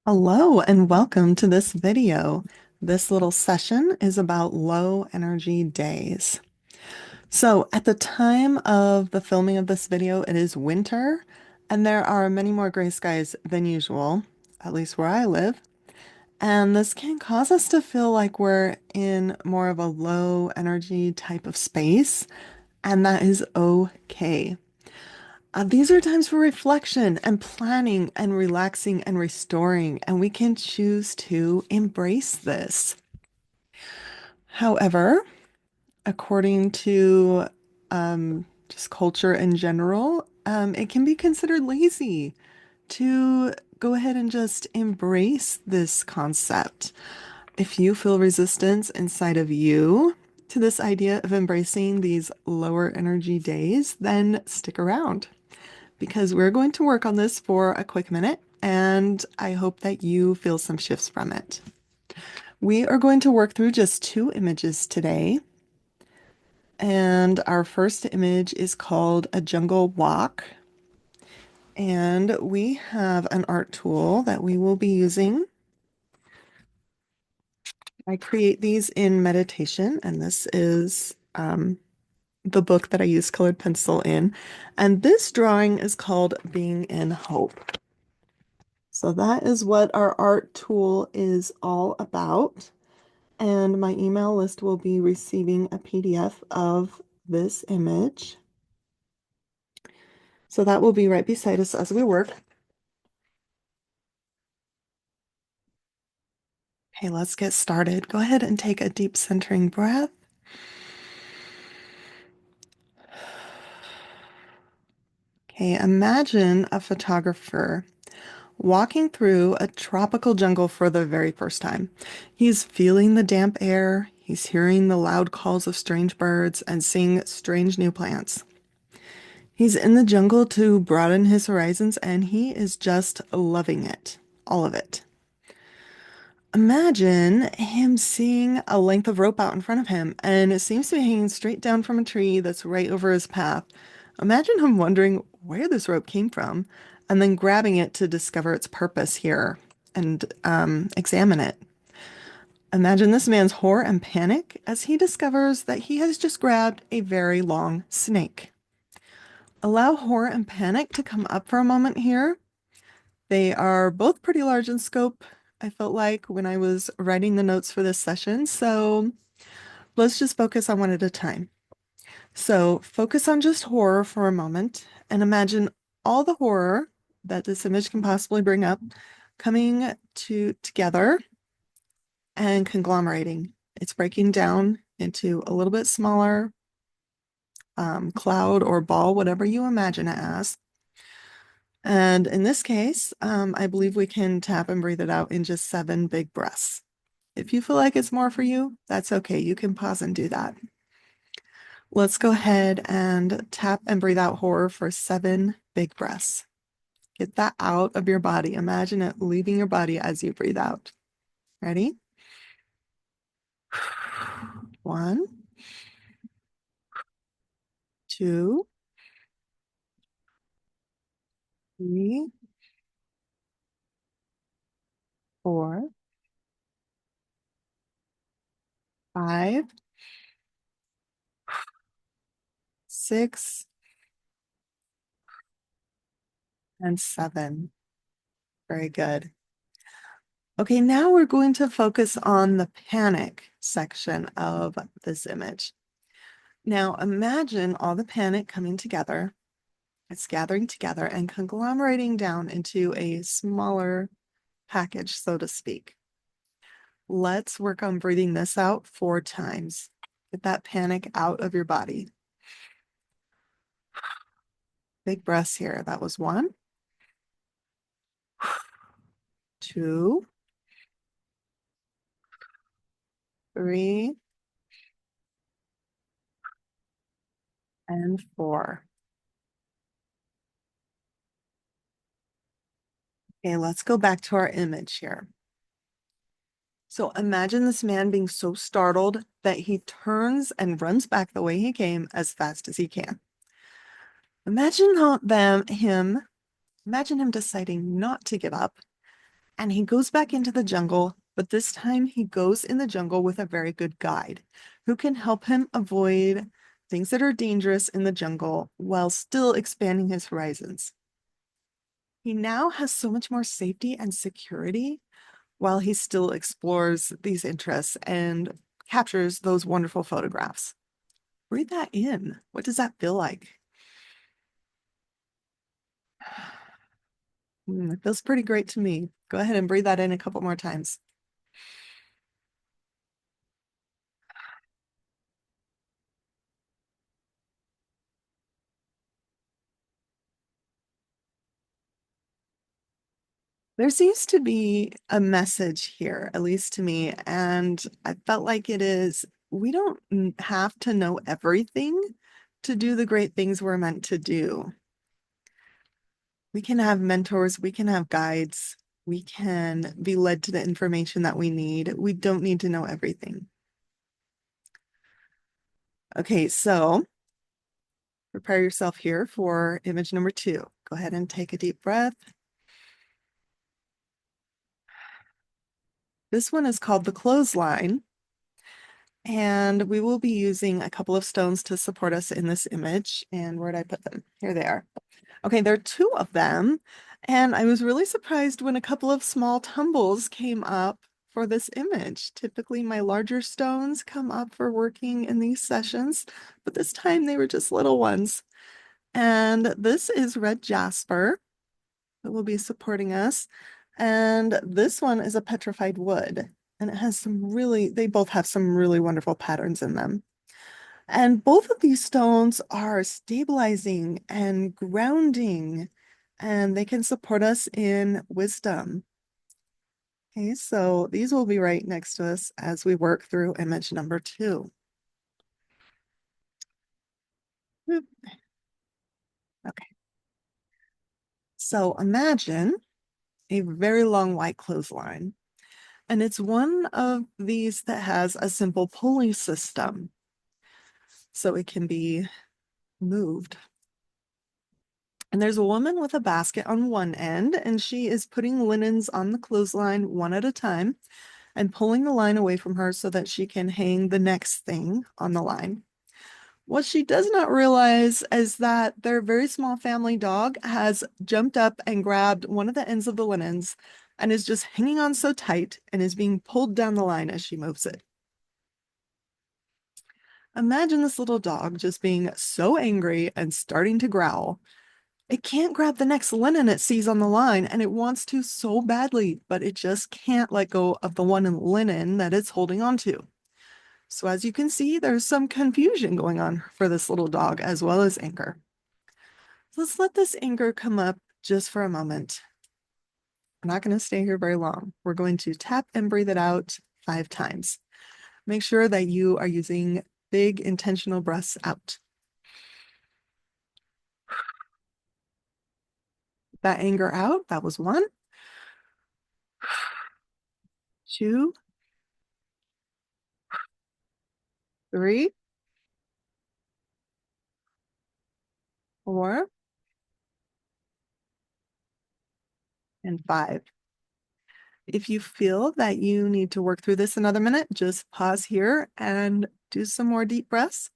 Hello and welcome to this video. This little session is about low energy days. So at the time of the filming of this video, it is winter and there are many more gray skies than usual, at least where I live. And this can cause us to feel like we're in more of a low energy type of space, and that is okay. These are times for reflection and planning and relaxing and restoring, and we can choose to embrace this. However, according to just culture in general, it can be considered lazy to go ahead and just embrace this concept. If you feel resistance inside of you to this idea of embracing these lower energy days, then stick around, because we're going to work on this for a quick minute, and I hope that you feel some shifts from it. We are going to work through just two images today, and our first image is called a jungle walk, and we have an art tool that we will be using. I create these in meditation, and this is the book that I use colored pencil in, and this drawing is called Being in Hope. So that is what our art tool is all about. And my email list will be receiving a PDF of this image. So that will be right beside us as we work. Okay, let's get started. Go ahead and take a deep centering breath. Okay, imagine a photographer walking through a tropical jungle for the very first time. He's feeling the damp air, he's hearing the loud calls of strange birds, and seeing strange new plants. He's in the jungle to broaden his horizons, and he is just loving it, all of it. Imagine him seeing a length of rope out in front of him, and it seems to be hanging straight down from a tree that's right over his path. Imagine him wondering where this rope came from, and then grabbing it to discover its purpose here and examine it. Imagine this man's horror and panic as he discovers that he has just grabbed a very long snake. Allow horror and panic to come up for a moment here. They are both pretty large in scope, I felt like, when I was writing the notes for this session. So let's just focus on one at a time. So focus on just horror for a moment and imagine all the horror that this image can possibly bring up coming together and conglomerating. It's breaking down into a little bit smaller cloud or ball, whatever you imagine it as. And in this case, I believe we can tap and breathe it out in just 7 big breaths. If you feel like it's more for you, that's okay. You can pause and do that. Let's go ahead and tap and breathe out horror for 7 big breaths. Get that out of your body. Imagine it leaving your body as you breathe out. Ready? 1, 2, 3, 4, 5, 6, and 7. Very good. Okay, now we're going to focus on the panic section of this image. Now imagine all the panic coming together. It's gathering together and conglomerating down into a smaller package, so to speak. Let's work on breathing this out 4 times. Get that panic out of your body. Big breaths here. That was 1, 2, 3, and 4. Okay, let's go back to our image here. So imagine this man being so startled that he turns and runs back the way he came as fast as he can. Imagine him deciding not to give up and he goes back into the jungle, but this time he goes in the jungle with a very good guide who can help him avoid things that are dangerous in the jungle while still expanding his horizons. He now has so much more safety and security while he still explores these interests and captures those wonderful photographs. Breathe that in. What does that feel like? It feels pretty great to me. Go ahead and breathe that in a couple more times. There seems to be a message here, at least to me, and I felt like it is we don't have to know everything to do the great things we're meant to do. We can have mentors, we can have guides, we can be led to the information that we need. We don't need to know everything. Okay, so prepare yourself here for image number 2. Go ahead and take a deep breath. This one is called the clothesline, and we will be using a couple of stones to support us in this image. And where did I put them? Here they are. Okay, there are 2 of them, and I was really surprised when a couple of small tumbles came up for this image. Typically, my larger stones come up for working in these sessions, but this time they were just little ones. And this is red jasper that will be supporting us. And this one is a petrified wood. And it has they both have some really wonderful patterns in them. And both of these stones are stabilizing and grounding, and they can support us in wisdom. Okay, so these will be right next to us as we work through image number 2. Oop. Okay, so imagine a very long white clothesline. And it's one of these that has a simple pulley system, so it can be moved. And there's a woman with a basket on one end, and she is putting linens on the clothesline one at a time and pulling the line away from her so that she can hang the next thing on the line. What she does not realize is that their very small family dog has jumped up and grabbed one of the ends of the linens and is just hanging on so tight and is being pulled down the line as she moves it. Imagine this little dog just being so angry and starting to growl. It can't grab the next linen it sees on the line, and it wants to so badly, but it just can't let go of the one linen that it's holding on to. So as you can see, there's some confusion going on for this little dog as well as anger. Let's let this anger come up just for a moment. We're not going to stay here very long. We're going to tap and breathe it out 5 times. Make sure that you are using big intentional breaths out. That anger out, that was 1, 2, 3, 4, and 5. If you feel that you need to work through this another minute, just pause here and do some more deep breaths.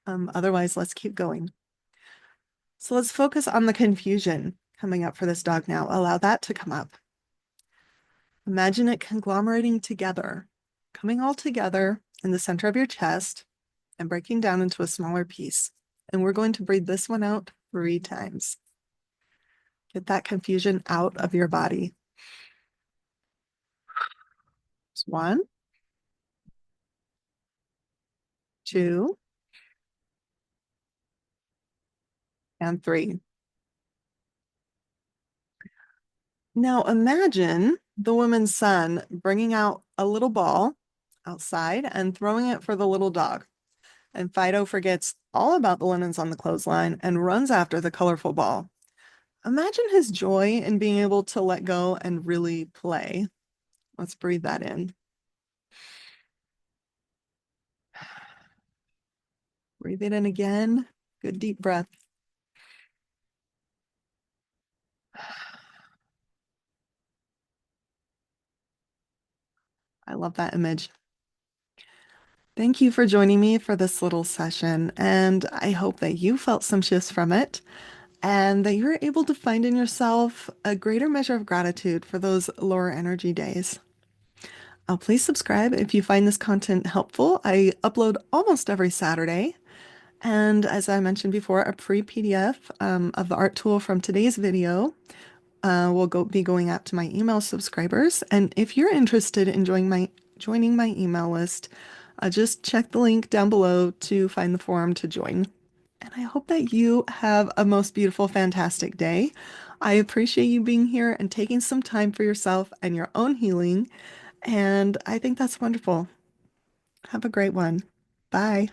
Otherwise, let's keep going. So let's focus on the confusion coming up for this dog now. Allow that to come up. Imagine it conglomerating together, coming all together in the center of your chest and breaking down into a smaller piece. And we're going to breathe this one out 3 times. Get that confusion out of your body. 1, 2, and 3. Now imagine the woman's son bringing out a little ball outside and throwing it for the little dog. And Fido forgets all about the linens on the clothesline and runs after the colorful ball. Imagine his joy in being able to let go and really play. Let's breathe that in. Breathe it in again. Good deep breath. I love that image. Thank you for joining me for this little session, and I hope that you felt some shifts from it and that you're able to find in yourself a greater measure of gratitude for those lower energy days. Please subscribe if you find this content helpful. I upload almost every Saturday. And as I mentioned before, a free PDF of the art tool from today's video will be going out to my email subscribers. And if you're interested in joining my email list, just check the link down below to find the form to join. And I hope that you have a most beautiful, fantastic day. I appreciate you being here and taking some time for yourself and your own healing. And I think that's wonderful. Have a great one. Bye.